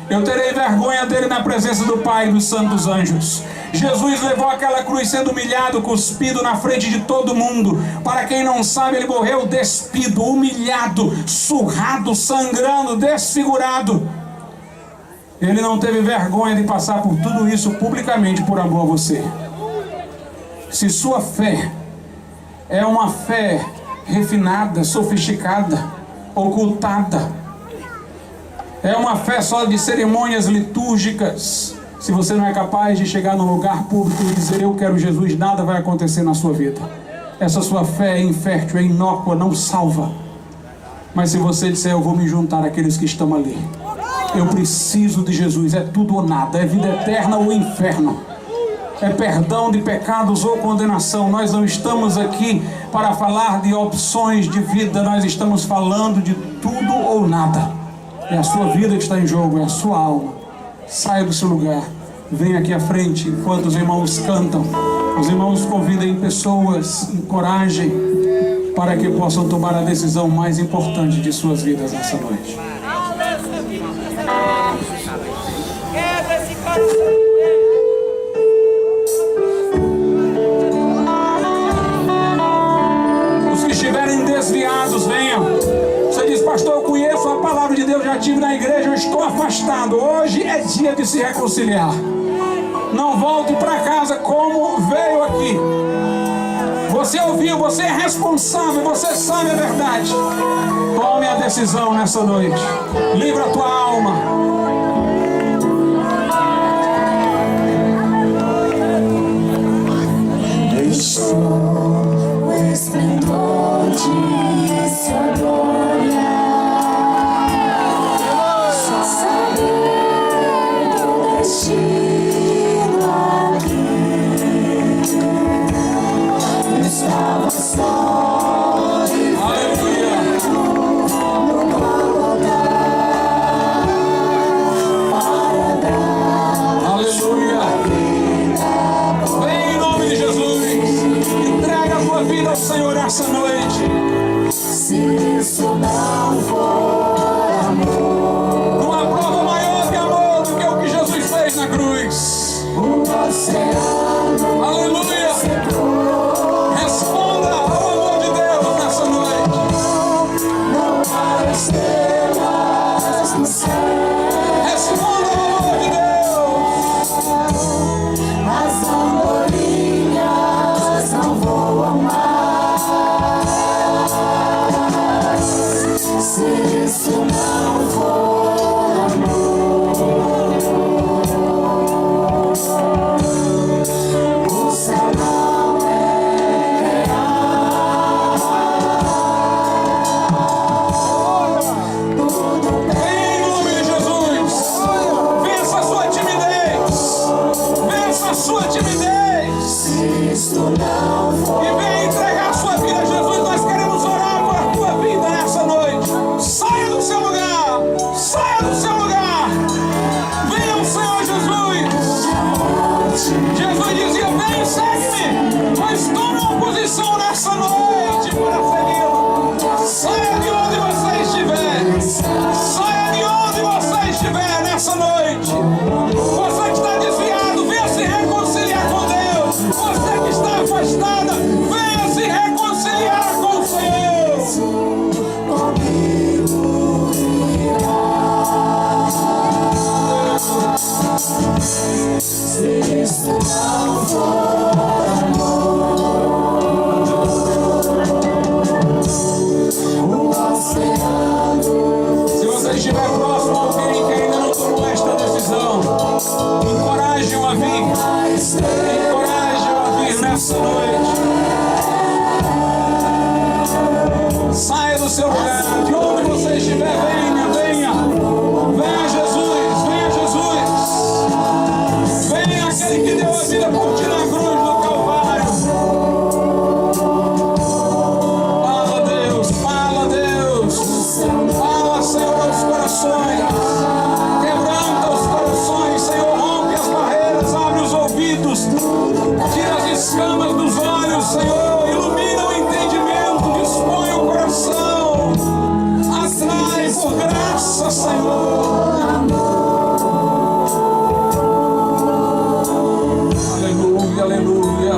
eu terei vergonha dele na presença do Pai e dos santos anjos. Jesus levou aquela cruz sendo humilhado, cuspido na frente de todo mundo. Para quem não sabe, ele morreu despido, humilhado, surrado, sangrando, desfigurado. Ele não teve vergonha de passar por tudo isso publicamente por amor a você. Se sua fé é uma fé refinada, sofisticada, ocultada, é uma fé só de cerimônias litúrgicas, se você não é capaz de chegar num lugar público e dizer: eu quero Jesus, nada vai acontecer na sua vida. Essa sua fé é infértil, é inócua, não salva. Mas se você disser: eu vou me juntar àqueles que estão ali, eu preciso de Jesus, é tudo ou nada, é vida eterna ou inferno, é perdão de pecados ou condenação. Nós não estamos aqui para falar de opções de vida, nós estamos falando de tudo ou nada. É a sua vida que está em jogo, é a sua alma. Saia do seu lugar, venha aqui à frente enquanto os irmãos cantam. Os irmãos convidem pessoas, encorajem, para que possam tomar a decisão mais importante de suas vidas nessa noite. Quebra esse coração. Os que estiverem desviados, venham. Você diz: pastor, eu conheço a palavra de Deus, já estive na igreja, eu estou afastado. Hoje é dia de se reconciliar. Não volte para casa como veio aqui. Você ouviu, você é responsável, você sabe a verdade. Tome a decisão nessa noite. Livra a tua alma. O esplendor de sua glória, só saber isso não for amor, o céu não é real. Tudo bem. Em nome de Jesus, vença a sua timidez. Vença a sua timidez. Se isto não for E vem entregar a sua vida a Jesus. Nós queremos orar por a tua vida nessa noite. Saia do seu lugar. Saia do seu lugar. Venha o Senhor Jesus. Jesus dizia: vem, segue-me. Mas tome uma posição nessa noite para segui-lo. Saia de onde você estiver. Saia de onde você estiver nessa noite. Você que está desviado, venha se reconciliar com Deus. Você que está afastada, venha se reconciliar com o Senhor. comigo irá. Se isto não for amor, o oceano Se você estiver próximo a alguém que ainda não tomou esta decisão, encoraje-o a vir. Encoraje-o a vir nessa noite. Saia do seu lugar. De onde você estiver, venha, venha. Venha Jesus, venha Jesus. Venha aquele que deu a vida por ti na cruz do Calvário. Fala, Deus, fala, Deus. Fala, Senhor, aos corações. Quebranta os corações, Senhor. Rompe as barreiras, abre os ouvidos. Tira as escamas dos olhos, Senhor. Ilumina o entendimento, dispõe o coração. Atrai por graça, Senhor. Aleluia, aleluia.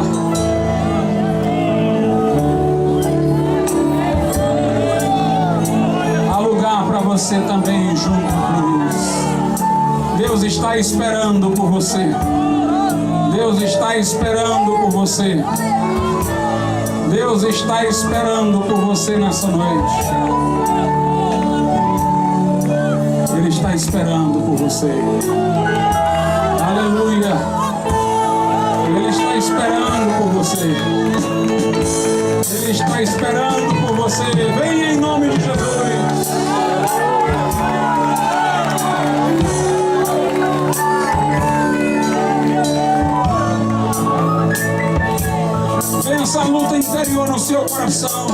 Há lugar para você também junto à cruz. Deus está esperando por você. Deus está esperando por você. Deus está esperando por você nessa noite. Ele está esperando por você. Aleluia. Ele está esperando por você. Ele está esperando por você. Venha em nome de Jesus. Vença a luta interior no seu coração.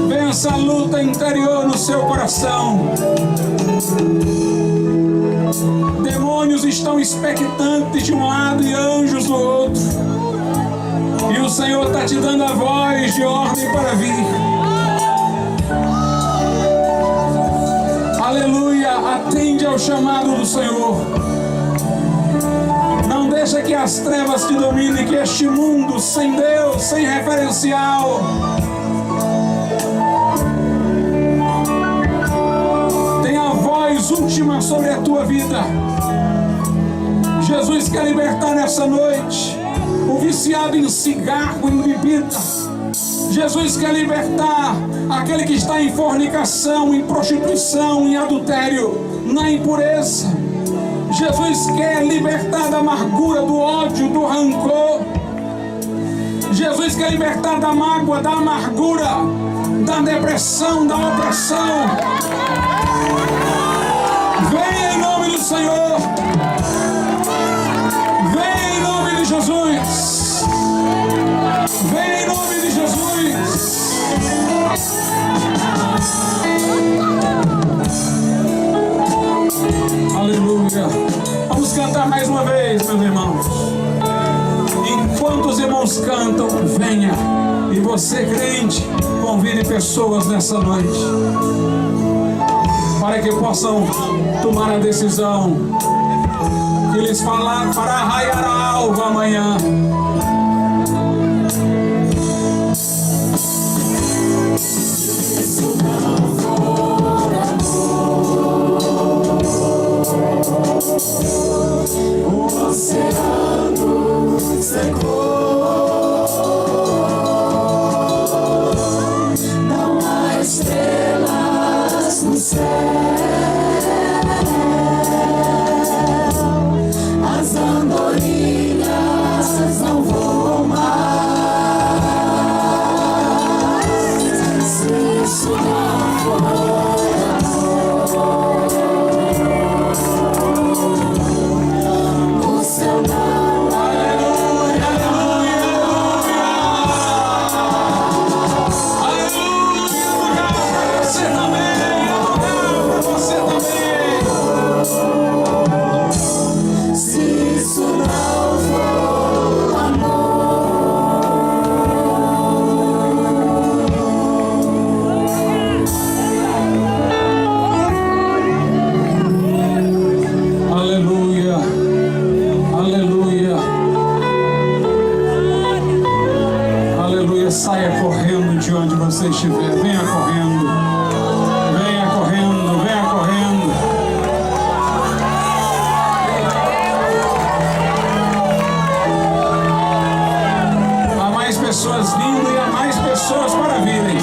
Vença a luta interior no seu coração. Demônios estão expectantes de um lado e anjos do outro. E o Senhor está te dando a voz de ordem para vir. Aleluia, atende ao chamado do Senhor. Não deixa que as trevas te dominem, que este mundo sem Deus, sem referencial, tenha a voz última sobre a tua vida. Jesus quer libertar nessa noite o viciado em cigarro, em bebida. Jesus quer libertar aquele que está em fornicação, em prostituição, em adultério, na impureza. Jesus quer libertar da amargura, do ódio, do rancor. Jesus quer libertar da mágoa, da amargura, da depressão, da opressão. Venha em nome do Senhor. Venha em nome de Jesus. Venha em nome de Jesus. Aleluia. Vamos cantar mais uma vez, meus irmãos. Enquanto os irmãos cantam, venha. E você, crente, convide pessoas nessa noite, para que possam tomar a decisão que lhes falar para raiar a alva amanhã. o oceano secou. Não há estrela céu, as andorinhas não voam mais. Se isso não for amor, o céu não é. Você também, para você também. Se isso não for Aleluia, aleluia, aleluia. Saia correndo de onde você estiver. Venha correndo, venha correndo, venha correndo. Há mais pessoas vindo e há mais pessoas para virem.